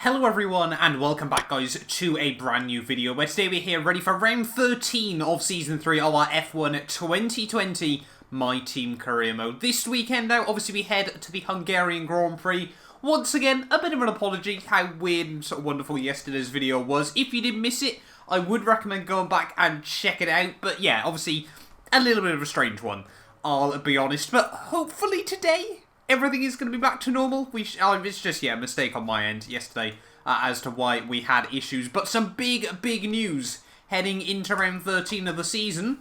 Hello everyone and welcome back guys to a brand new video where today we're here ready for round 13 of season 3 of our F1 2020 My Team career mode. This weekend now obviously we head to the Hungarian Grand Prix. Once again, a bit of an apology how weird and sort of wonderful yesterday's video was. If you did miss it, I would recommend going back and check it out. But yeah, obviously a little bit of a strange one, I'll be honest. But hopefully today everything is going to be back to normal. It's just, yeah, a mistake on my end yesterday as to why we had issues. But some big news heading into round 13 of the season.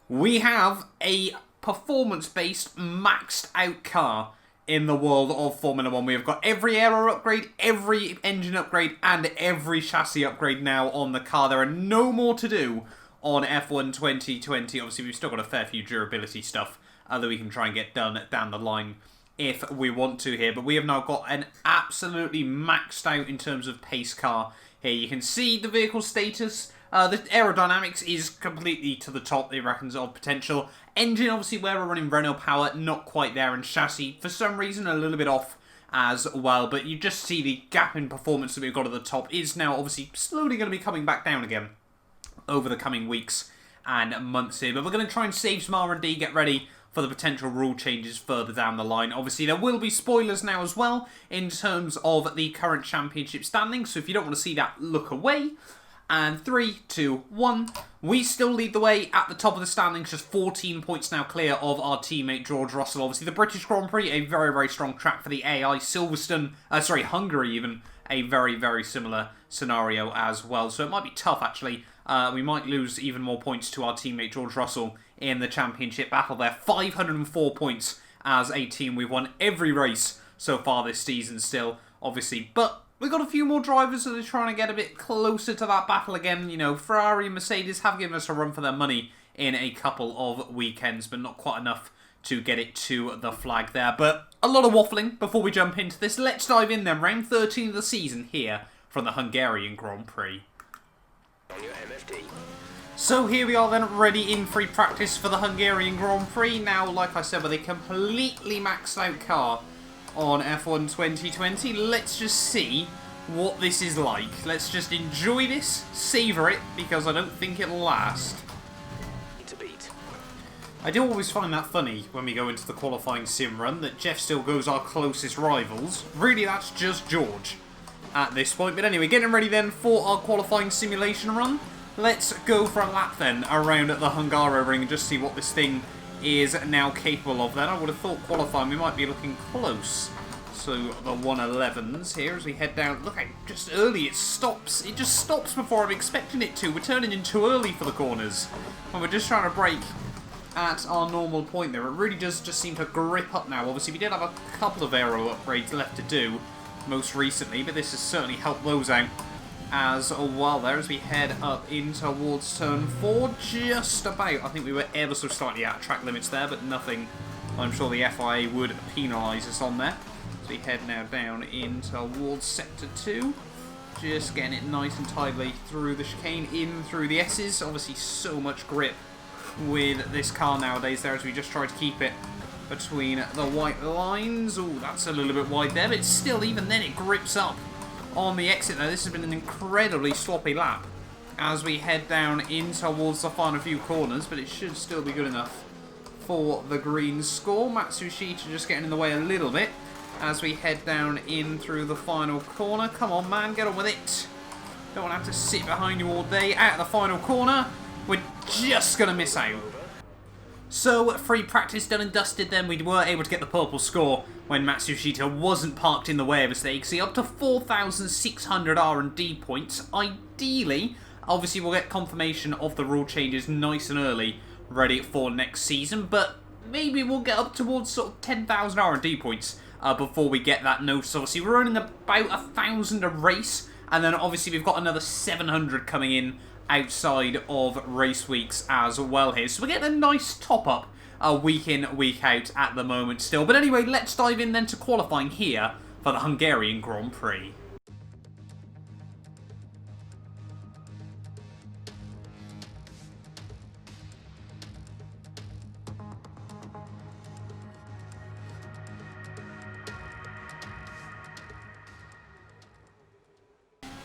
We have a performance-based, maxed-out car in the world of Formula 1. We have got every aero upgrade, every engine upgrade, and every chassis upgrade now on the car. There are no more to do on F1 2020. Obviously, we've still got a fair few durability stuff that we can try and get done down the line if we want to here, but we have now got an absolutely maxed out in terms of pace car here. You can see the vehicle status. The aerodynamics is completely to the top, they reckon, of potential. Engine, obviously, where we're running Renault power, not quite there, and chassis, for some reason, a little bit off as well. But you just see the gap in performance that we've got at the top is now obviously slowly going to be coming back down again over the coming weeks and months here. But we're going to try and save some R&D, get ready for the potential rule changes further down the line. Obviously, there will be spoilers now as well in terms of the current championship standings, so if you don't want to see that, look away. And 3, 2, 1. We still lead the way at the top of the standings, just 14 points now clear of our teammate George Russell. Obviously, the British Grand Prix, a very strong track for the AI. Silverstone, Hungary even, a very similar scenario as well. So it might be tough, actually. We might lose even more points to our teammate George Russell in the championship battle there. 504 points as a team. We've won every race so far this season still, obviously. But we've got a few more drivers that are trying to get a bit closer to that battle again. You know, Ferrari and Mercedes have given us a run for their money in a couple of weekends, but not quite enough to get it to the flag there. But a lot of waffling before we jump into this. Let's dive in then. Round 13 of the season here from the Hungarian Grand Prix. So here we are then, ready in free practice for the Hungarian Grand Prix. Now, like I said, with a completely maxed out car on F1 2020, let's just see what this is like. Let's just enjoy this, savour it, because I don't think it'll last. I do always find that funny when we go into the qualifying sim run, that Jeff still goes our closest rivals. Really, that's just George at this point. But anyway, getting ready then for our qualifying simulation run. Let's go for a lap then around at the Hungaroring and just see what this thing is now capable of then. I would have thought qualifying we might be looking close to the 111s here as we head down. Look, just early it stops. It just stops before I'm expecting it to. We're turning in too early for the corners. And we're just trying to brake at our normal point there. It really does just seem to grip up now. Obviously we did have a couple of aero upgrades left to do most recently, but this has certainly helped those out as well there as we head up in towards turn 4. Just about, I think we were ever so slightly out of track limits there, but nothing I'm sure the FIA would penalise us on there. So we head now down in towards sector 2, just getting it nice and tidily through the chicane, in through the S's. Obviously so much grip with this car nowadays there as we just try to keep it between the white lines. Oh, that's a little bit wide there, but still, even then it grips up on the exit there. This has been an incredibly sloppy lap as we head down in towards the final few corners, but it should still be good enough for the green score. Matt212 just getting in the way a little bit as we head down in through the final corner. Come on, man, get on with it. Don't want to have to sit behind you all day. Out of the final corner, we're just going to miss out. So, free practice done and dusted then. We were able to get the purple score when Matt212 wasn't parked in the way of us. They see up to 4,600 R&D points. Ideally, obviously we'll get confirmation of the rule changes nice and early, ready for next season, but maybe we'll get up towards sort of 10,000 R&D points before we get that notice. Obviously we're running about 1,000 a race, and then obviously we've got another 700 coming in outside of race weeks as well here. So we're getting a nice top up week in, week out at the moment still. But anyway, let's dive in then to qualifying here for the Hungarian Grand Prix.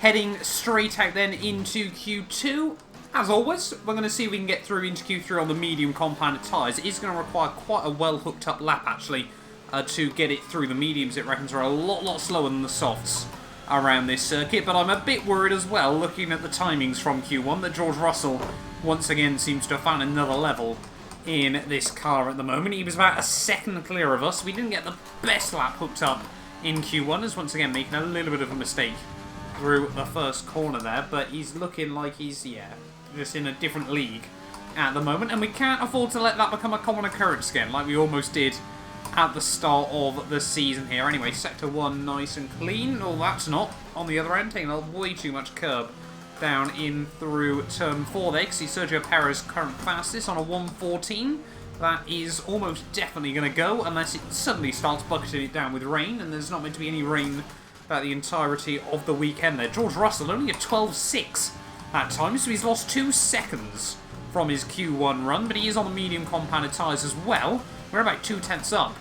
Heading straight out then into Q2. As always, we're going to see if we can get through into Q3 on the medium compounded tyres. It is going to require quite a well hooked up lap actually to get it through. The mediums, it reckons, are a lot slower than the softs around this circuit, but I'm a bit worried as well looking at the timings from Q1 that George Russell once again seems to have found another level in this car at the moment. He was about a second clear of us. We didn't get the best lap hooked up in Q1, as once again making a little bit of a mistake through the first corner there, but he's looking like he's, yeah, just in a different league at the moment, and we can't afford to let that become a common occurrence again, like we almost did at the start of the season here. Anyway, Sector 1 nice and clean. Oh, that's not. On the other end, taking a way too much curb down in through Turn 4 there. You can see Sergio Perez current fastest on a 114. That is almost definitely going to go, unless it suddenly starts bucketing it down with rain, and there's not meant to be any rain about the entirety of the weekend there. George Russell only a 12.6 that time, so he's lost 2 seconds from his Q1 run, but he is on the medium compounded tyres as well. We're about 2 tenths up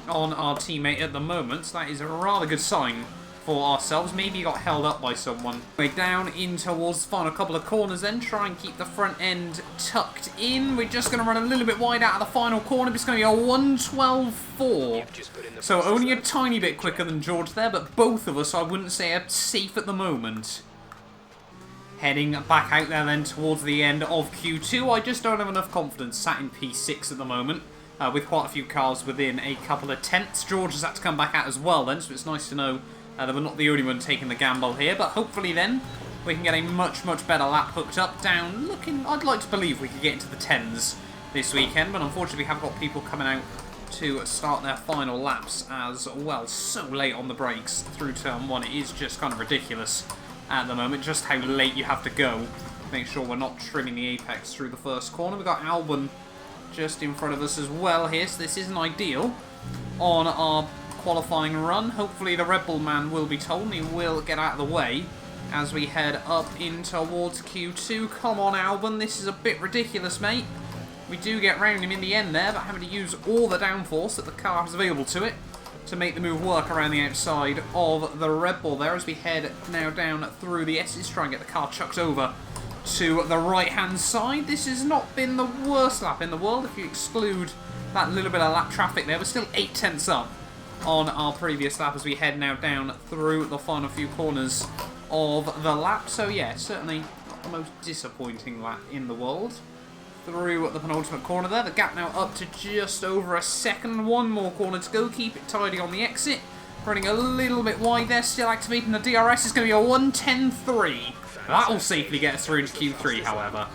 on our teammate at the moment, so that is a rather good sign for ourselves. Maybe he got held up by someone. We're down in towards the final couple of corners then, try and keep the front end tucked in. We're just going to run a little bit wide out of the final corner. It's going to be a 112.4. So only a tiny bit quicker than George there, but both of us, I wouldn't say, are safe at the moment. Heading back out there then towards the end of Q2. I just don't have enough confidence sat in P6 at the moment. With quite a few cars within a couple of tenths. George has had to come back out as well then, so it's nice to know that we're not the only one taking the gamble here. But hopefully then, we can get a much better lap hooked up, down, looking, I'd like to believe we could get into the 10s this weekend, but unfortunately we have got people coming out to start their final laps as well. So late on the brakes through Turn 1, it is just kind of ridiculous at the moment, just how late you have to go. Make sure we're not trimming the apex through the first corner. We've got Albon just in front of us as well here, so this isn't ideal on our qualifying run. Hopefully the Red Bull man will be told and he will get out of the way as we head up in towards Q2. Come on, Albon, this is a bit ridiculous, mate. We do get round him in the end there, but having to use all the downforce that the car has available to it to make the move work around the outside of the Red Bull there as we head now down through the S's, try and get the car chucked over to the right-hand side. This has not been the worst lap in the world if you exclude that little bit of lap traffic there. We're still 8 tenths up on our previous lap as we head now down through the final few corners of the lap. So yeah, certainly not the most disappointing lap in the world. Through the penultimate corner there, the gap now up to just over a second. One more corner to go, keep it tidy on the exit. Running a little bit wide there, still activating the DRS. It's going to be a 110.3. That will safely get us through into Q3, however.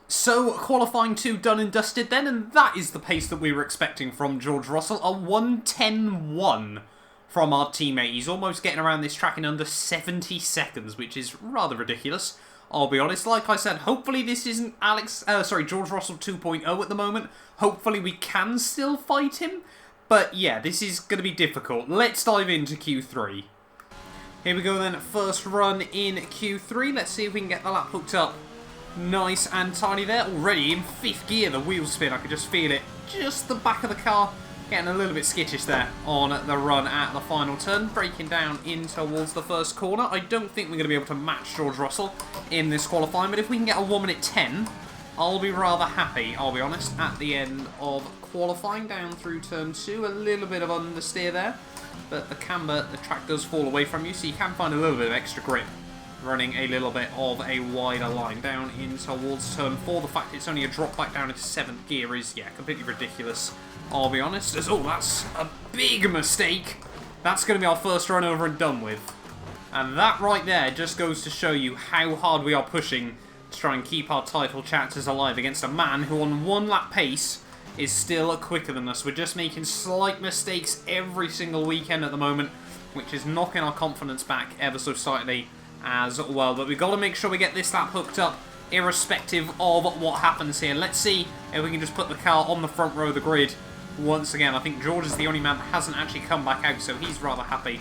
So, qualifying 2 done and dusted then, and that is the pace that we were expecting from George Russell. A 110.1 from our teammate. He's almost getting around this track in under 70 seconds, which is rather ridiculous, I'll be honest. Like I said, hopefully this isn't George Russell 2.0 at the moment. Hopefully we can still fight him. But yeah, this is going to be difficult. Let's dive into Q3. Here we go then, first run in Q3. Let's see if we can get the lap hooked up nice and tidy there. Already in 5th gear, the wheel spin, I could just feel it. Just the back of the car getting a little bit skittish there on the run at the final turn. Braking down in towards the first corner. I don't think we're going to be able to match George Russell in this qualifying, but if we can get a 1 minute 10, I'll be rather happy, I'll be honest, at the end of qualifying. Down through Turn 2, a little bit of understeer there. But the camber, the track does fall away from you, so you can find a little bit of extra grip running a little bit of a wider line. Down in towards Turn 4, the fact it's only a drop back down into 7th gear is, yeah, completely ridiculous, I'll be honest. Oh, that's a big mistake. That's going to be our first run over and done with. And that right there just goes to show you how hard we are pushing to try and keep our title chapters alive against a man who on 1 lap pace is still quicker than us. We're just making slight mistakes every single weekend at the moment, which is knocking our confidence back ever so slightly as well. But we've got to make sure we get this lap hooked up irrespective of what happens here. Let's see if we can just put the car on the front row of the grid once again. I think George is the only man that hasn't actually come back out, so he's rather happy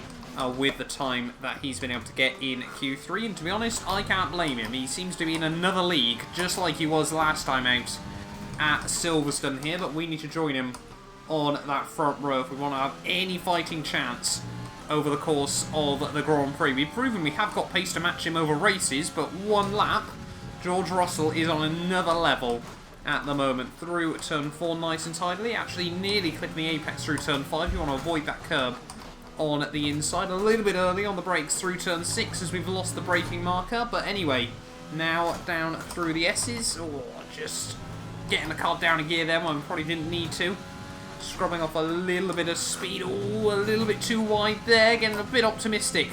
with the time that he's been able to get in Q3. And to be honest, I can't blame him. He seems to be in another league, just like he was last time out at Silverstone here, but we need to join him on that front row if we want to have any fighting chance over the course of the Grand Prix. We've proven we have got pace to match him over races, but one lap, George Russell is on another level at the moment. Through turn 4 nice and tidily, actually nearly clipping the apex through turn 5. You want to avoid that curb on the inside. A little bit early on the brakes through turn 6 as we've lost the braking marker, but anyway, now down through the S's. Oh, just getting the car down a gear there when we probably didn't need to. Scrubbing off a little bit of speed. Oh, a little bit too wide there. Getting a bit optimistic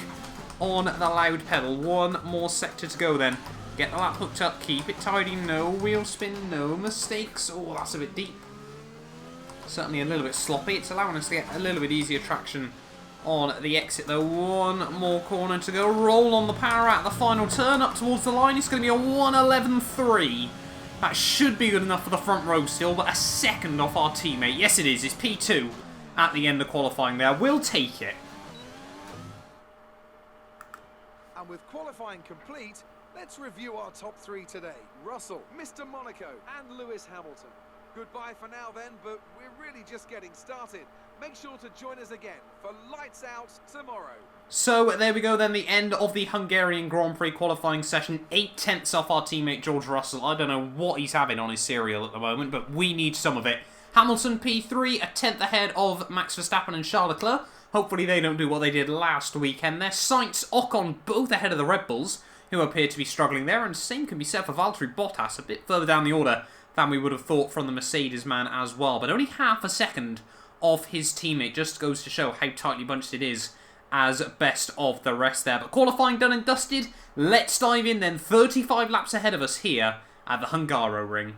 on the loud pedal. One more sector to go then. Get the lap hooked up. Keep it tidy. No wheel spin. No mistakes. Oh, that's a bit deep. Certainly a little bit sloppy. It's allowing us to get a little bit easier traction on the exit though. One more corner to go. Roll on the power at the final turn. Up towards the line. It's going to be a 1:11.3. That should be good enough for the front row still, but a second off our teammate. Yes, it is. It's P2 at the end of qualifying there. We'll take it. And with qualifying complete, let's review our top 3 today. Russell, Mr. Monaco, and Lewis Hamilton. Goodbye for now then, but we're really just getting started. Make sure to join us again for Lights Out tomorrow. So there we go then, the end of the Hungarian Grand Prix qualifying session. 8/10 off our teammate George Russell. I don't know what he's having on his cereal at the moment, but we need some of it. Hamilton P3, a 10th ahead of Max Verstappen and Charles Leclerc. Hopefully they don't do what they did last weekend there. Sainz, Ocon both ahead of the Red Bulls, who appear to be struggling there, and the same can be said for Valtteri Bottas, a bit further down the order than we would have thought from the Mercedes man as well. But only half a second off his teammate, just goes to show how tightly bunched it is as best of the rest there. But qualifying done and dusted, let's dive in then. 35 laps ahead of us here at the Hungaroring.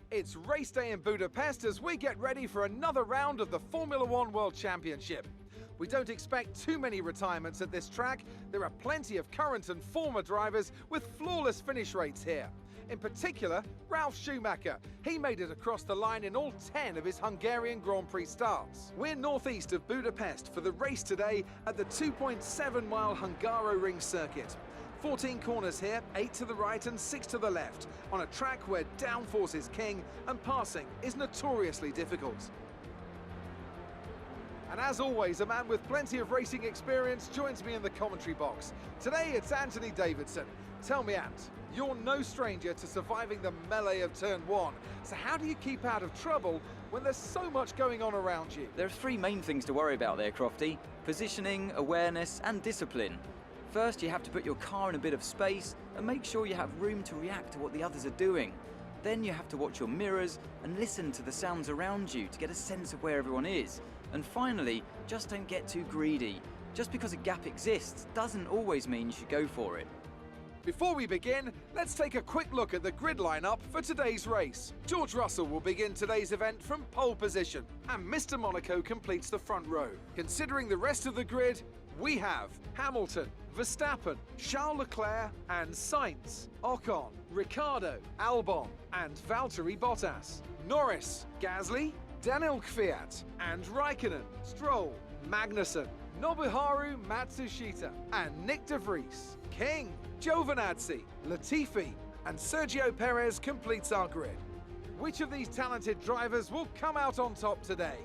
It's race day in Budapest as we get ready for another round of the Formula One World Championship. We don't expect too many retirements at this track. There are plenty of current and former drivers with flawless finish rates here. In particular, Ralf Schumacher. He made it across the line in all 10 of his Hungarian Grand Prix starts. We're northeast of Budapest for the race today at the 2.7-mile Hungaroring circuit. 14 corners here, 8 to the right and 6 to the left, on a track where downforce is king and passing is notoriously difficult. And as always, a man with plenty of racing experience joins me in the commentary box. Today it's Anthony Davidson. Tell me, Ant, you're no stranger to surviving the melee of turn 1. So how do you keep out of trouble when there's so much going on around you? There are 3 main things to worry about there, Crofty. Positioning, awareness and discipline. First, you have to put your car in a bit of space and make sure you have room to react to what the others are doing. Then you have to watch your mirrors and listen to the sounds around you to get a sense of where everyone is. And finally, just don't get too greedy. Just because a gap exists doesn't always mean you should go for it. Before we begin, let's take a quick look at the grid lineup for today's race. George Russell will begin today's event from pole position, and Mr. Monaco completes the front row. Considering the rest of the grid, we have Hamilton, Verstappen, Charles Leclerc and Sainz, Ocon, Ricciardo, Albon and Valtteri Bottas, Norris, Gasly, Daniel Kvyat and Raikkonen, Stroll, Magnussen, Nobuharu Matsushita and Nick de Vries, King, Giovinazzi, Latifi and Sergio Perez completes our grid. Which of these talented drivers will come out on top today?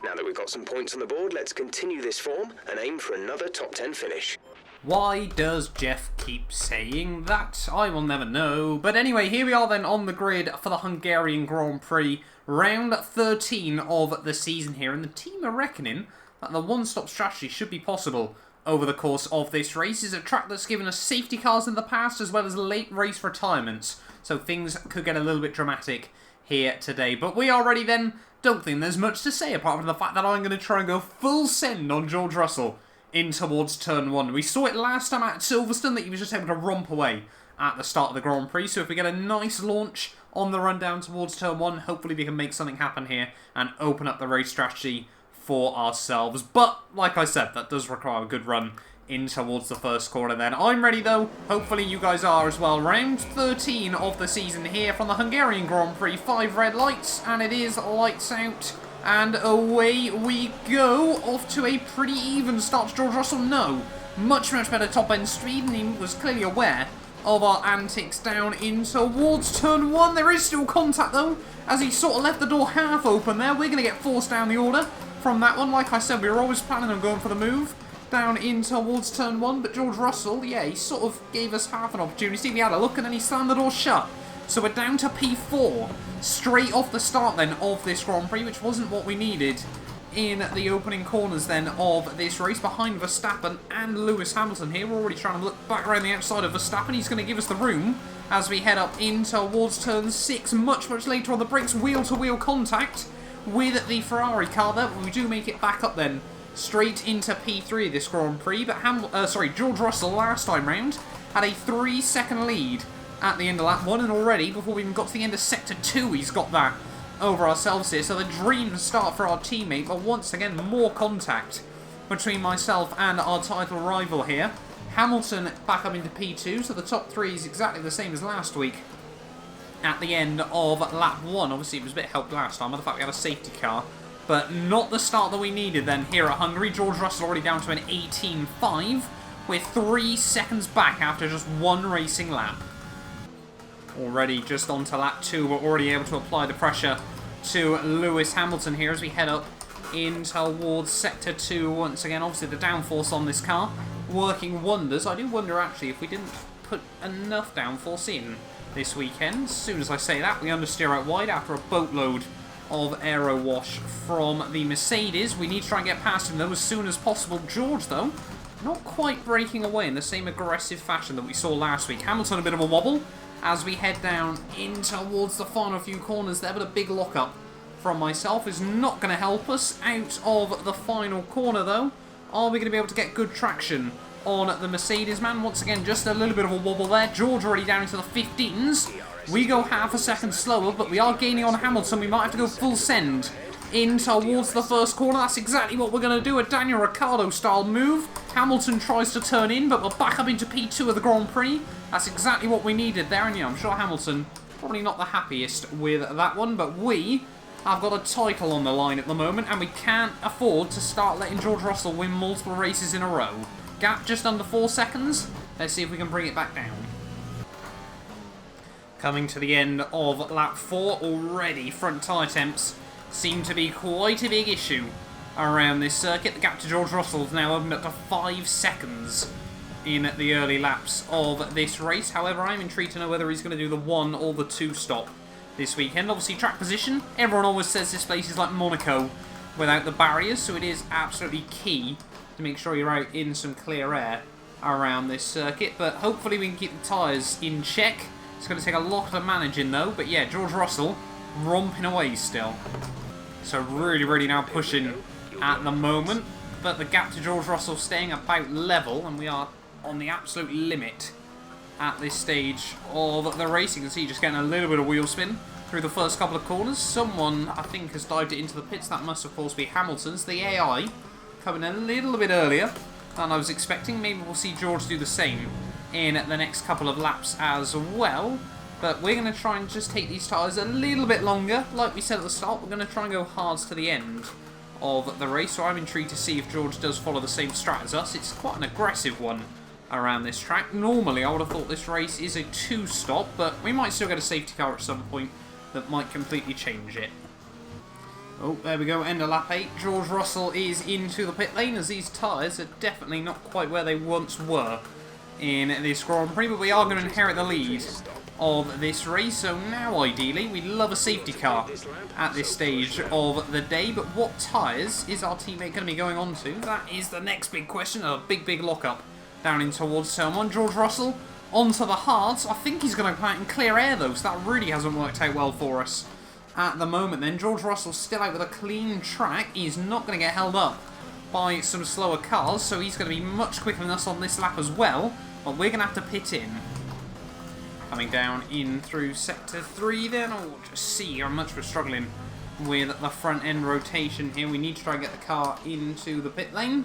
Now that we've got some points on the board, let's continue this form and aim for another top 10 finish. Why does Jeff keep saying that? I will never know. But anyway, here we are then on the grid for the Hungarian Grand Prix. Round 13 of the season here. And the team are reckoning that the one-stop strategy should be possible over the course of this race. It's a track that's given us safety cars in the past as well as late race retirements. So things could get a little bit dramatic here today. But we are ready then. Don't think there's much to say apart from the fact that I'm going to try and go full send on George Russell in towards turn 1. We saw it last time at Silverstone that he was just able to romp away at the start of the Grand Prix. So if we get a nice launch on the run down towards turn 1, hopefully we can make something happen here and open up the race strategy for ourselves. But like I said, that does require a good run in towards the first corner then. I'm ready though. Hopefully you guys are as well. Round 13 of the season here from the Hungarian Grand Prix. 5 red lights and it is lights out. And away we go. Off to a pretty even start. George Russell, no. Much better top end speed and he was clearly aware of our antics down in towards turn 1. There is still contact though, as he sort of left the door half open there. We're going to get forced down the order from that one. Like I said, we were always planning on going for the move down in towards turn 1, but George Russell, yeah, he sort of gave us half an opportunity. We had a look and then he slammed the door shut. So we're down to P4 straight off the start then of this Grand Prix, which wasn't what we needed in the opening corners then of this race, behind Verstappen and Lewis Hamilton here. We're already trying to look back around the outside of Verstappen. He's going to give us the room as we head up in towards turn 6. Much later on the brakes, wheel-to-wheel contact with the Ferrari car there. We do make it back up then straight into P3 this Grand Prix. But George Russell last time round had a 3-second lead at the end of lap 1, and already before we even got to the end of sector 2 he's got that over ourselves here. So the dream start for our teammate, but once again more contact between myself and our title rival here. Hamilton back up into P2, so the top 3 is exactly the same as last week at the end of lap 1. Obviously it was a bit helped last time by the fact we had a safety car, but not the start that we needed then here at Hungary. George Russell already down to an 18.5. We're 3 seconds back after just one racing lap. Already just onto lap 2, we're already able to apply the pressure to Lewis Hamilton here as we head up in towards sector 2 once again. Obviously the downforce on this car working wonders. I do wonder actually if we didn't put enough downforce in this weekend. As soon as I say that, we understeer out wide after a boatload of aero wash from the Mercedes. We need to try and get past him though as soon as possible. George though, not quite breaking away in the same aggressive fashion that we saw last week. Hamilton a bit of a wobble as we head down in towards the final few corners there, but a big lock-up from myself is not going to help us out of the final corner though. Are we going to be able to get good traction on the Mercedes man? Once again, just a little bit of a wobble there. George already down into the 15s. We go half a second slower, but we are gaining on Hamilton. We might have to go full send in towards the first corner. That's exactly what we're going to do, a Daniel Ricciardo style move. Hamilton tries to turn in, but we're back up into P2 of the Grand Prix. That's exactly what we needed there, and yeah, I'm sure Hamilton probably not the happiest with that one, but we have got a title on the line at the moment, and we can't afford to start letting George Russell win multiple races in a row. Gap just under 4 seconds. Let's see if we can bring it back down. Coming to the end of lap 4 already, front tyre temps seem to be quite a big issue around this circuit. The gap to George Russell is now opened up to 5 seconds in the early laps of this race. However, I'm intrigued to know whether he's going to do the 1 or the 2 stop this weekend. Obviously, track position. Everyone always says this place is like Monaco without the barriers, so it is absolutely key to make sure you're out in some clear air around this circuit. But hopefully we can keep the tyres in check. It's going to take a lot of managing though. But yeah, George Russell romping away still. So really now pushing at the moment. But the gap to George Russell staying about level, and we are on the absolute limit at this stage of the race. You can see just getting a little bit of wheel spin through the first couple of corners. Someone, I think, has dived it into the pits. That must, of course, be Hamilton's. The AI coming a little bit earlier than I was expecting. Maybe we'll see George do the same in the next couple of laps as well. But we're going to try and just take these tyres a little bit longer. Like we said at the start, we're going to try and go hards to the end of the race. So I'm intrigued to see if George does follow the same strat as us. It's quite an aggressive one around this track. Normally, I would have thought this race is a 2-stop, but we might still get a safety car at some point that might completely change it. Oh, there we go, end of lap 8. George Russell is into the pit lane, as these tyres are definitely not quite where they once were in this Grand Prix, but we are going to inherit the lead of this race. So now, ideally, we'd love a safety car at this stage of the day, but what tyres is our teammate going to be going on to? That is the next big question, a big lock-up down in towards turn 1. George Russell onto the hards. I think he's going to come out in clear air though, so that really hasn't worked out well for us at the moment then. George Russell still out with a clean track. He's not going to get held up by some slower cars, so he's going to be much quicker than us on this lap as well, but we're going to have to pit in. Coming down in through sector 3 then. Oh, just see how much we're struggling with the front end rotation here. We need to try and get the car into the pit lane,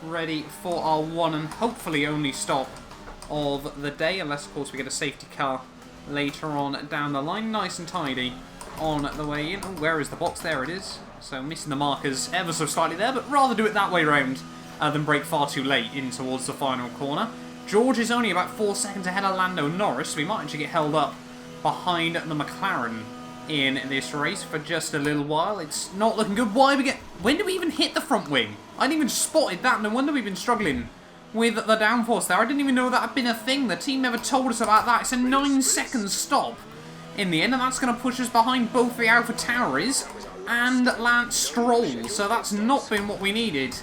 ready for our one and hopefully only stop of the day, unless of course we get a safety car later on down the line. Nice and tidy on the way in. Oh, where is the box? There it is. So missing the markers ever so slightly there, but rather do it that way round than brake far too late in towards the final corner. George is only about 4 seconds ahead of Lando Norris, so we might actually get held up behind the McLaren in this race for just a little while. It's not looking good. When do we even hit the front wing? I didn't even spotted that. No wonder we've been struggling with the downforce there. I didn't even know that had been a thing. The team never told us about that. It's a 9-second stop in the end, and that's going to push us behind both the AlphaTauris and Lance Stroll. So that's not been what we needed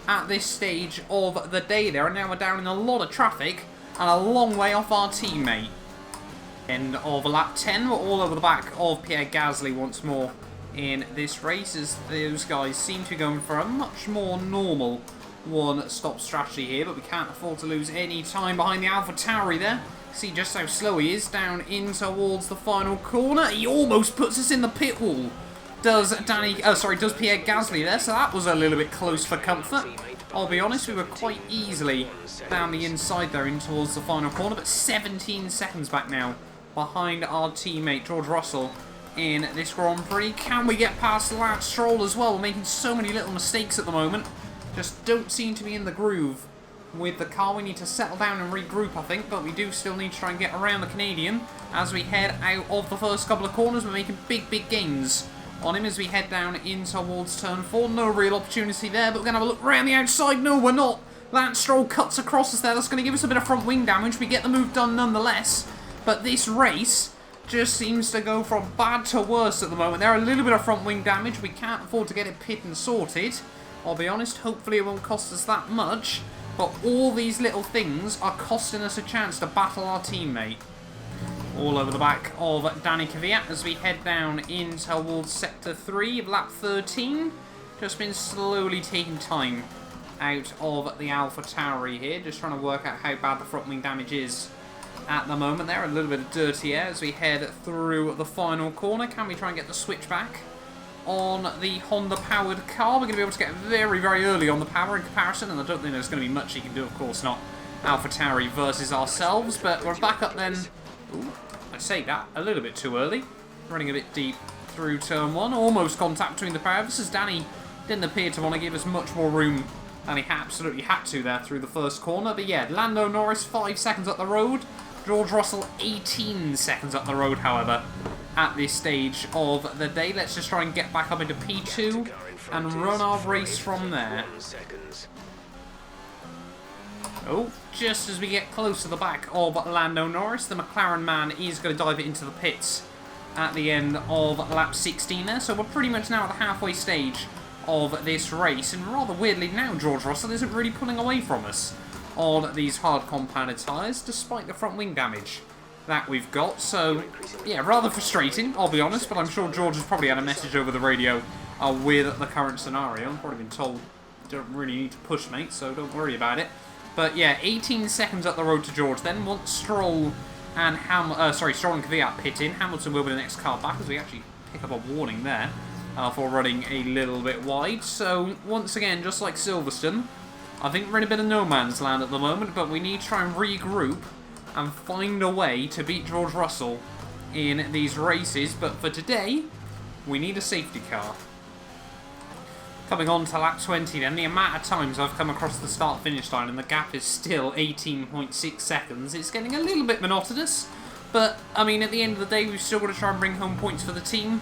at this stage of the day there. And now we're down in a lot of traffic and a long way off our teammate. End of lap 10, we're all over the back of Pierre Gasly once more in this race, as those guys seem to be going for a much more normal one-stop strategy here, but we can't afford to lose any time behind the AlphaTauri there. See just how slow he is down in towards the final corner. He almost puts us in the pit wall. Does Pierre Gasly there, so that was a little bit close for comfort. I'll be honest, we were quite easily down the inside there in towards the final corner, but 17 seconds back now behind our teammate George Russell in this Grand Prix. Can we get past Lance Stroll as well? We're making so many little mistakes at the moment. Just don't seem to be in the groove with the car. We need to settle down and regroup, I think, but we do still need to try and get around the Canadian as we head out of the first couple of corners. We're making big gains on him as we head down in towards turn 4. No real opportunity there, but we're going to have a look around the outside. No, we're not. Lance Stroll cuts across us there. That's going to give us a bit of front wing damage. We get the move done nonetheless. But this race just seems to go from bad to worse at the moment. There are a little bit of front wing damage. We can't afford to get it pit and sorted. I'll be honest, hopefully it won't cost us that much. But all these little things are costing us a chance to battle our teammate. All over the back of Danny Kvyat as we head down in towards Sector 3 of lap 13. Just been slowly taking time out of the AlphaTauri here. Just trying to work out how bad the front wing damage is at the moment there. A little bit of dirty air as we head through the final corner. Can we try and get the switch back on the Honda powered car? We're going to be able to get very early on the power in comparison, and I don't think there's going to be much you can do. Of course not AlphaTauri versus ourselves, but we're back up then. Ooh, I say that a little bit too early. Running a bit deep through turn 1. Almost contact between the pair of us as Danny didn't appear to want to give us much more room than he absolutely had to there through the first corner. But yeah, Lando Norris 5 seconds up the road. George Russell 18 seconds up the road, however, at this stage of the day. Let's just try and get back up into P2 and run our race from there. Oh, just as we get close to the back of Lando Norris, the McLaren man is going to dive it into the pits at the end of lap 16 there. So we're pretty much now at the halfway stage of this race. And rather weirdly now, George Russell isn't really pulling away from us on these hard compounded tyres, despite the front wing damage that we've got. So, yeah, rather frustrating, I'll be honest, but I'm sure George has probably had a message over the radio with the current scenario. I've probably been told, don't really need to push, mate, so don't worry about it. But yeah, 18 seconds up the road to George. Then once Stroll and Stroll and Kvyat pit in, Hamilton will be the next car back, as we actually pick up a warning there for running a little bit wide. So once again, just like Silverstone, I think we're in a bit of no man's land at the moment, but we need to try and regroup and find a way to beat George Russell in these races. But for today, we need a safety car. Coming on to lap 20 then, the amount of times I've come across the start-finish line and the gap is still 18.6 seconds. It's getting a little bit monotonous, but, I mean, at the end of the day, we've still got to try and bring home points for the team.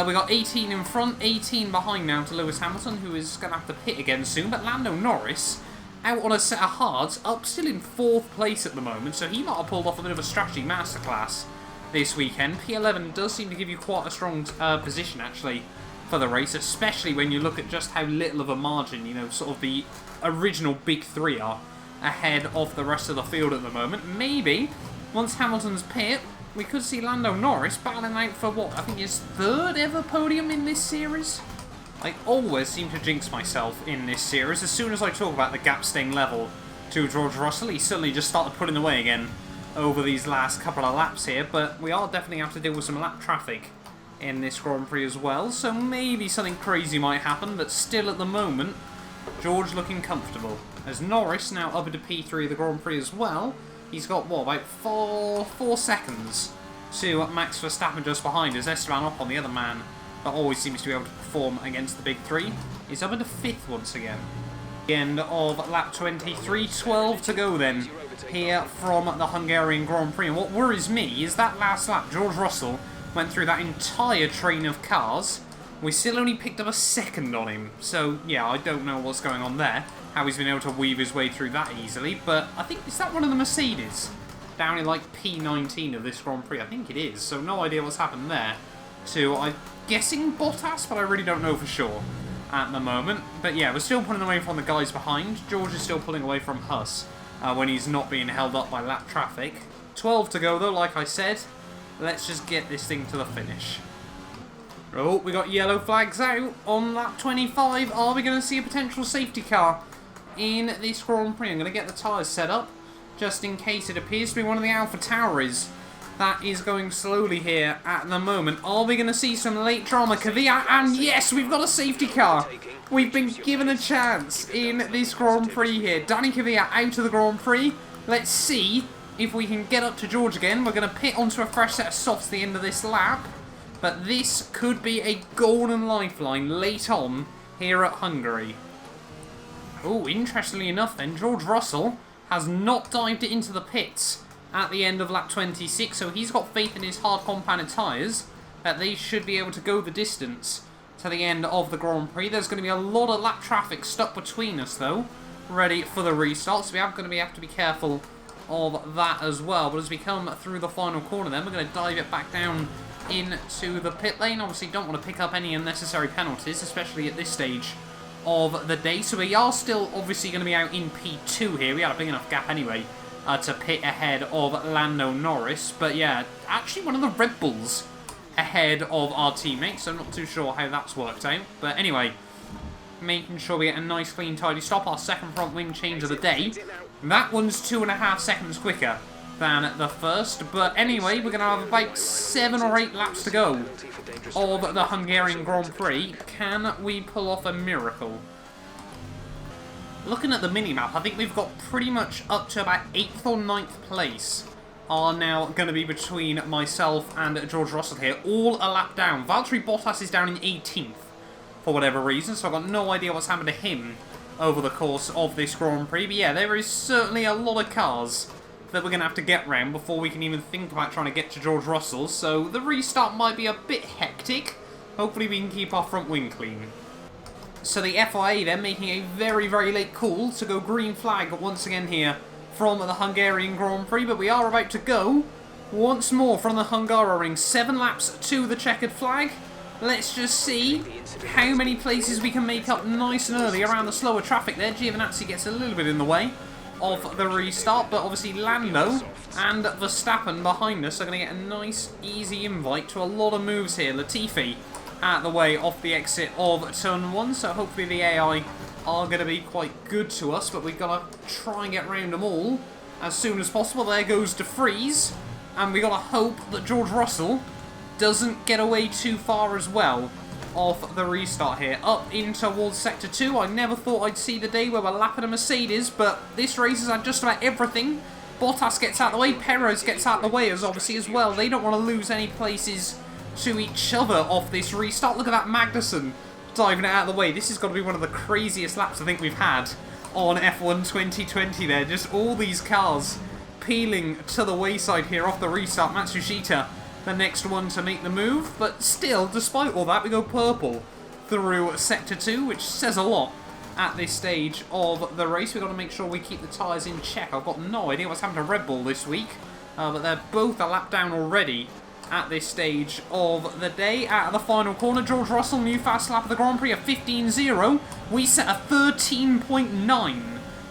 We got 18 in front, 18 behind now to Lewis Hamilton, who is going to have to pit again soon. But Lando Norris, out on a set of hards, up still in 4th place at the moment, so he might have pulled off a bit of a strategy masterclass this weekend. P11 does seem to give you quite a strong position, actually, for the race, especially when you look at just how little of a margin, you know, sort of the original big three are ahead of the rest of the field at the moment. Maybe, once Hamilton's pit, we could see Lando Norris battling out for what, I think his 3rd ever podium in this series? I always seem to jinx myself in this series. As soon as I talk about the gap staying level to George Russell, he suddenly just started pulling away again over these last couple of laps here. But we are definitely going to have to deal with some lap traffic in this Grand Prix as well. So maybe something crazy might happen, but still at the moment, George looking comfortable. As Norris now up into P3 of the Grand Prix as well. He's got, what, about 4 seconds to Max Verstappen just behind, as Esteban Ocon, the other man that always seems to be able to perform against the big three, is up into 5th once again. The end of lap 23, 12 to go then here from the Hungarian Grand Prix. And what worries me is that last lap, George Russell went through that entire train of cars. We still only picked up a second on him. So, yeah, I don't know what's going on there. How he's been able to weave his way through that easily. But I think, is that one of the Mercedes? Down in, like, P19 of this Grand Prix. I think it is. So, no idea what's happened there. To, I'm guessing Bottas, but I really don't know for sure at the moment. But, yeah, we're still pulling away from the guys behind. George is still pulling away from Huss when he's not being held up by lap traffic. 12 to go, though, like I said. Let's just get this thing to the finish. Oh, we got yellow flags out on lap 25. Are we going to see a potential safety car in this Grand Prix? I'm going to get the tyres set up, just in case it appears to be one of the Alpha Tauris that is going slowly here at the moment. Are we going to see some late drama? Kvyat, and yes, we've got a safety car. We've been given a chance in this Grand Prix here. Danny Kvyat out of the Grand Prix. Let's see if we can get up to George again. We're going to pit onto a fresh set of softs at the end of this lap. But this could be a golden lifeline late on here at Hungary. Oh, interestingly enough then, George Russell has not dived it into the pits at the end of lap 26, so he's got faith in his hard compounded tyres that they should be able to go the distance to the end of the Grand Prix. There's going to be a lot of lap traffic stuck between us though, ready for the restart, so we are going to have to be careful of that as well. But as we come through the final corner then, we're going to dive it back down into the pit lane. Obviously don't want to pick up any unnecessary penalties, especially at this stage of the day. So we are still obviously going to be out in P2 here. We had a big enough gap anyway to pit ahead of Lando Norris. But yeah, actually one of the Red Bulls ahead of our teammates. So I'm not too sure how that's worked out. But anyway, making sure we get a nice clean tidy stop. Our second front wing change of the day. That one's 2.5 seconds quicker than the first, but anyway, we're going to have about 7 or 8 laps to go of the Hungarian Grand Prix. Can we pull off a miracle? Looking at the minimap, I think we've got pretty much up to about 8th or 9th place are now going to be between myself and George Russell here, all a lap down. Valtteri Bottas is down in 18th for whatever reason, so I've got no idea what's happened to him over the course of this Grand Prix, but yeah, there is certainly a lot of cars that we're going to have to get round before we can even think about trying to get to George Russell, so the restart might be a bit hectic. Hopefully we can keep our front wing clean. So the FIA then making a very, very late call to go green flag once again here from the Hungarian Grand Prix, but we are about to go once more from the Hungaroring. 7 laps to the checkered flag. Let's just see how many places we can make up nice and early around the slower traffic there. Giovinazzi gets a little bit in the way of the restart, but obviously Lando and Verstappen behind us are going to get a nice, easy invite to a lot of moves here. Latifi at the way off the exit of turn 1, so hopefully the AI are going to be quite good to us, but we've got to try and get round them all as soon as possible. There goes De Vries, and we've got to hope that George Russell doesn't get away too far as well off the restart here. Up in towards Sector 2. I never thought I'd see the day where we're lapping a Mercedes, but this race has had just about everything. Bottas gets out of the way, Perez gets out of the way as well. They don't want to lose any places to each other off this restart. Look at that Magnussen diving it out of the way. This has got to be one of the craziest laps I think we've had on F1 2020 there. Just all these cars peeling to the wayside here off the restart. Matsushita, the next one to make the move, but still, despite all that, we go purple through Sector 2, which says a lot at this stage of the race. We've got to make sure we keep the tyres in check. I've got no idea what's happened to Red Bull this week, but they're both a lap down already at this stage of the day. Out of the final corner, George Russell, new fast lap of the Grand Prix, a 15.0. We set a 13.9.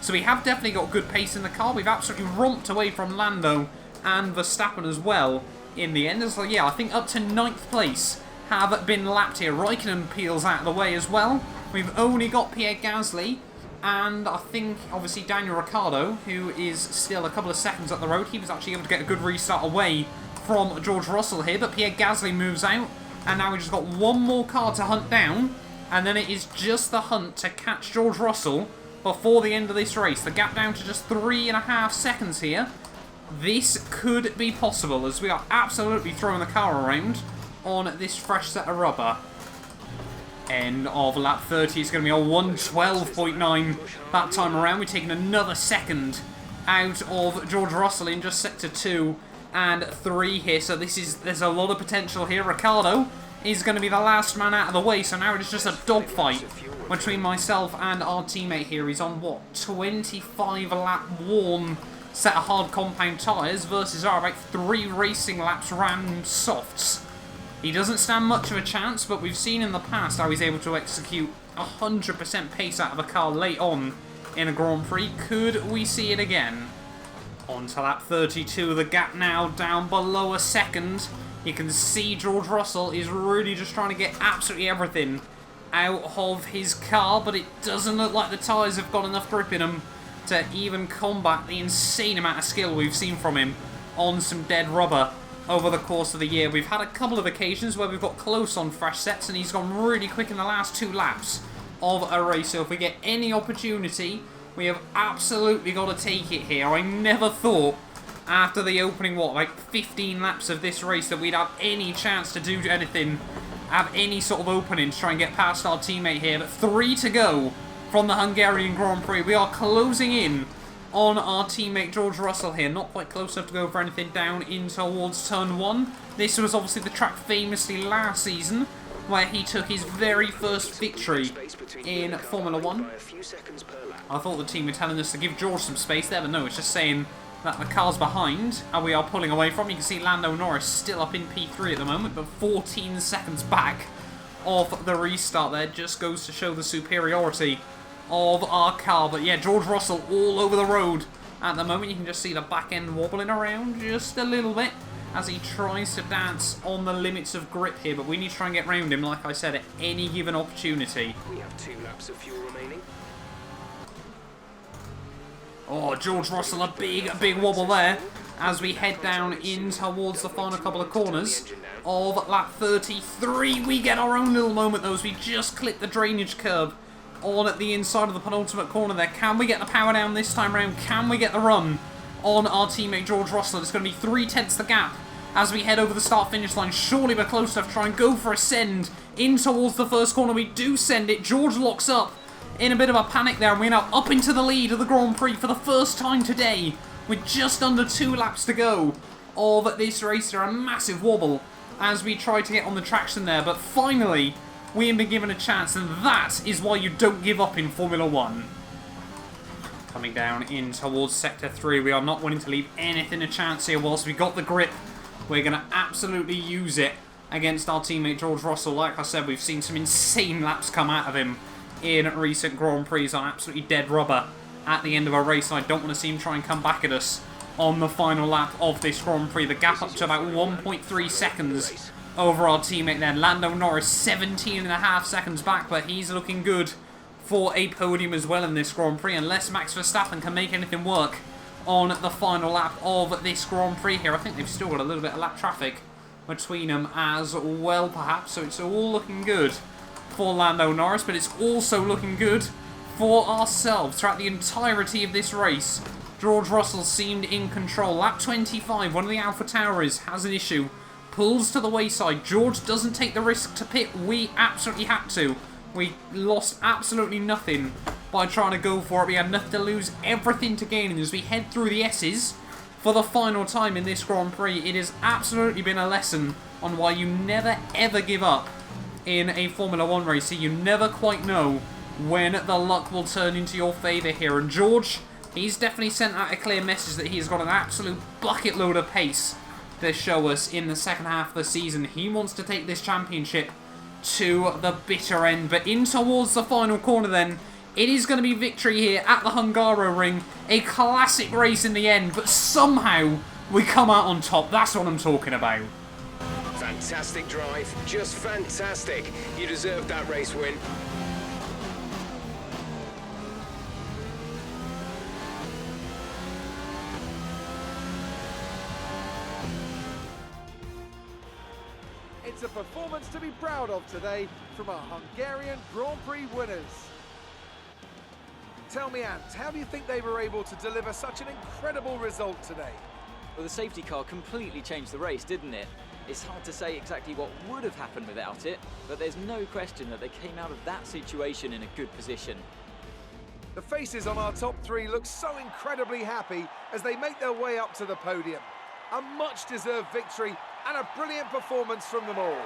So we have definitely got good pace in the car. We've absolutely romped away from Lando and Verstappen as well in the end. So yeah, I think up to 9th place have been lapped here. Raikkonen peels out of the way as well. We've only got Pierre Gasly, and I think obviously Daniel Ricciardo, who is still a couple of seconds up the road. He was actually able to get a good restart away from George Russell here, but Pierre Gasly moves out, and now we've just got one more car to hunt down, and then it is just the hunt to catch George Russell before the end of this race. The gap down to just 3.5 seconds here. This could be possible, as we are absolutely throwing the car around on this fresh set of rubber. End of lap 30 is going to be a 1:12.9 that time around. We're taking another second out of George Russell in just Sector 2 and 3 here. So there's a lot of potential here. Ricciardo is going to be the last man out of the way. So now it's just a dogfight between myself and our teammate here. He's on, what, 25 lap worn set of hard compound tyres versus our about 3 racing laps ran softs. He doesn't stand much of a chance, but we've seen in the past how he's able to execute 100% pace out of a car late on in a Grand Prix. Could we see it again? On to lap 32, the gap now down below a second. You can see George Russell is really just trying to get absolutely everything out of his car, but it doesn't look like the tyres have got enough grip in them to even combat the insane amount of skill we've seen from him on some dead rubber over the course of the year. We've had a couple of occasions where we've got close on fresh sets and he's gone really quick in the last 2 laps of a race. So if we get any opportunity, we have absolutely got to take it here. I never thought after the opening, like 15 laps of this race that we'd have any chance to do anything, have any sort of opening to try and get past our teammate here. But 3 to go from the Hungarian Grand Prix. We are closing in on our teammate George Russell here. Not quite close enough to go for anything down in towards turn 1. This was obviously the track famously last season where he took his very first victory in Formula 1. I thought the team were telling us to give George some space there, but no, it's just saying that the car's behind and we are pulling away from. You can see Lando Norris still up in P3 at the moment, but 14 seconds back off the restart there. Just goes to show the superiority of our car. But yeah, George Russell all over the road at the moment. You can just see the back end wobbling around just a little bit as he tries to dance on the limits of grip here, but we need to try and get round him, like I said, at any given opportunity. We have 2 laps of fuel remaining. Oh, George Russell, a big wobble there as we head down in towards the final couple of corners of lap 33. We get our own little moment though as we just clip the drainage curb on at the inside of the penultimate corner there. Can we get the power down this time round? Can we get the run on our teammate George Russell? It's going to be 3/10 the gap as we head over the start-finish line. Surely we're close enough to try and go for a send in towards the first corner. We do send it. George locks up in a bit of a panic there, and we're now up into the lead of the Grand Prix for the first time today with just under 2 laps to go of this race. There a massive wobble as we try to get on the traction there, but finally we have been given a chance, and that is why you don't give up in Formula 1. Coming down in towards Sector 3, we are not wanting to leave anything a chance here. Whilst we got the grip, we're going to absolutely use it against our teammate George Russell. Like I said, we've seen some insane laps come out of him in recent Grand Prix on absolutely dead rubber at the end of a race. I don't want to see him try and come back at us on the final lap of this Grand Prix. The gap up to about 1.3 seconds over our teammate there. Lando Norris 17.5 seconds back, but he's looking good for a podium as well in this Grand Prix, unless Max Verstappen can make anything work on the final lap of this Grand Prix here. I think they've still got a little bit of lap traffic between them as well, perhaps, so it's all looking good for Lando Norris, but it's also looking good for ourselves. Throughout the entirety of this race, George Russell seemed in control. Lap 25, one of the Alpha Tauri's has an issue, pulls to the wayside. George doesn't take the risk to pit. We absolutely had to. We lost absolutely nothing by trying to go for it. We had nothing to lose, everything to gain. And as we head through the S's for the final time in this Grand Prix, it has absolutely been a lesson on why you never ever give up in a Formula 1 race. So you never quite know when the luck will turn into your favour here. And George, he's definitely sent out a clear message that he has got an absolute bucket load of pace to show us in the second half of the season. He wants to take this championship to the bitter end. But in towards the final corner then, it is going to be victory here at the Hungaroring. A classic race in the end, but somehow we come out on top. That's what I'm talking about. Fantastic drive, just fantastic. You deserved that race win. It's a performance to be proud of today from our Hungarian Grand Prix winners. Tell me, Ant, how do you think they were able to deliver such an incredible result today? Well, the safety car completely changed the race, didn't it? It's hard to say exactly what would have happened without it, but there's no question that they came out of that situation in a good position. The faces on our top three look so incredibly happy as they make their way up to the podium. A much-deserved victory and a brilliant performance from them all.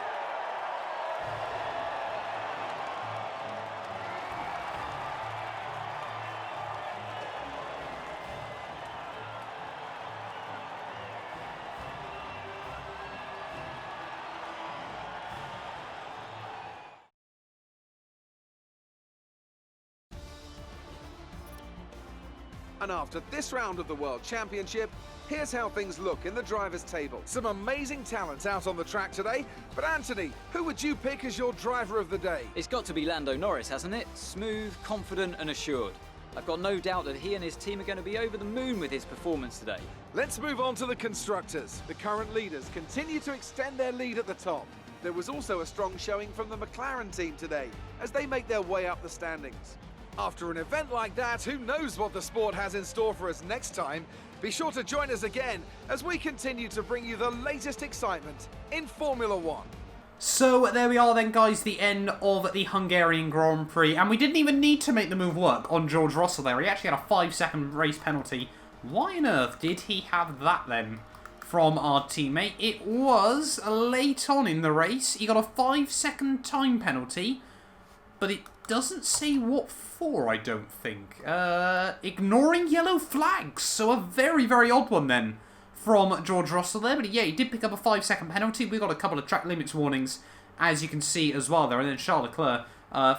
And after this round of the World Championship, here's how things look in the drivers' table. Some amazing talents out on the track today, but Anthony, who would you pick as your driver of the day? It's got to be Lando Norris, hasn't it? Smooth, confident and assured. I've got no doubt that he and his team are going to be over the moon with his performance today. Let's move on to the constructors. The current leaders continue to extend their lead at the top. There was also a strong showing from the Mclaren team today as they make their way up the standings. After an event like that, who knows what the sport has in store for us next time? Be sure to join us again as we continue to bring you the latest excitement in Formula One. So there we are then, guys, the end of the Hungarian Grand Prix, and we didn't even need to make the move work on George Russell there. He actually had a 5-second race penalty. Why on earth did he have that then from our teammate? It was late on in the race. He got a 5-second time penalty, but it doesn't say what for, I don't think. Ignoring yellow flags. So a very, very odd one then from George Russell there. But yeah, he did pick up a 5-second penalty. We got a couple of track limits warnings, as you can see as well there. And then Charles Leclerc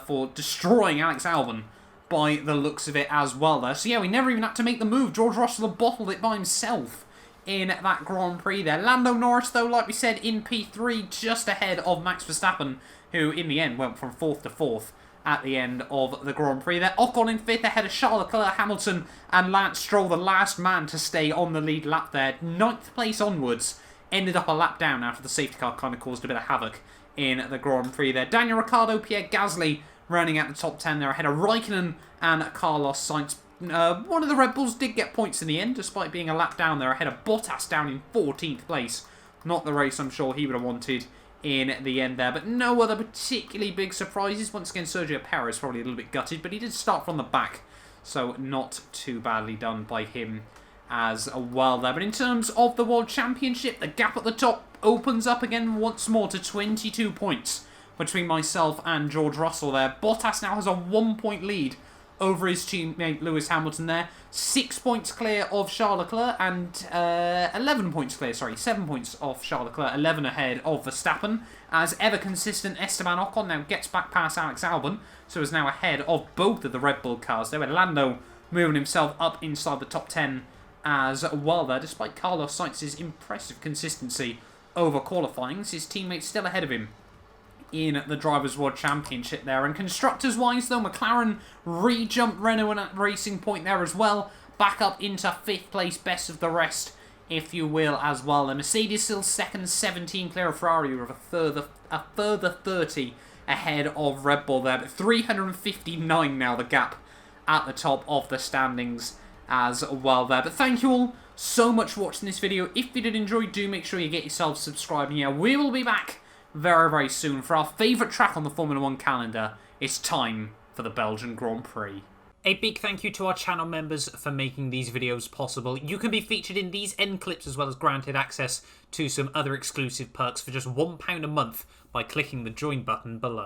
for destroying Alex Albon by the looks of it as well there. So yeah, we never even had to make the move. George Russell had bottled it by himself in that Grand Prix there. Lando Norris, though, like we said, in P3, just ahead of Max Verstappen, who in the end went from 4th to 4th at the end of the Grand Prix there. Ocon in 5th ahead of Charles Leclerc, Hamilton and Lance Stroll, the last man to stay on the lead lap there. 9th place onwards, ended up a lap down after the safety car kind of caused a bit of havoc in the Grand Prix there. Daniel Ricciardo, Pierre Gasly running at the top 10 there ahead of Raikkonen and Carlos Sainz. One of the Red Bulls did get points in the end, despite being a lap down there ahead of Bottas down in 14th place. Not the race I'm sure he would have wanted in the end there, but no other particularly big surprises. Once again, Sergio Perez probably a little bit gutted, but he did start from the back, so not too badly done by him as well there. But in terms of the World Championship, the gap at the top opens up again once more to 22 points between myself and George Russell there. Bottas now has a 1-point lead over his teammate Lewis Hamilton there. 6 points clear of Charles Leclerc and 11 points clear, 7 points off Charles Leclerc, 11 ahead of Verstappen. As ever consistent, Esteban Ocon now gets back past Alex Albon, so is now ahead of both of the Red Bull cars there, with Lando moving himself up inside the top 10 as well there, despite Carlos Sainz's impressive consistency over qualifying. His teammate's still ahead of him in the Drivers' World Championship there. And constructors-wise, though, McLaren re-jumped Renault at Racing Point there as well. Back up into 5th place, best of the rest, if you will, as well. The Mercedes still 2nd, 17 clear of Ferrari with a further 30 ahead of Red Bull there. But 359 now, the gap at the top of the standings as well there. But thank you all so much for watching this video. If you did enjoy, do make sure you get yourself subscribed. And yeah, we will be back very, very soon for our favourite track on the Formula 1 calendar. It's time for the Belgian Grand Prix. A big thank you to our channel members for making these videos possible. You can be featured in these end clips as well as granted access to some other exclusive perks for just £1 a month by clicking the join button below.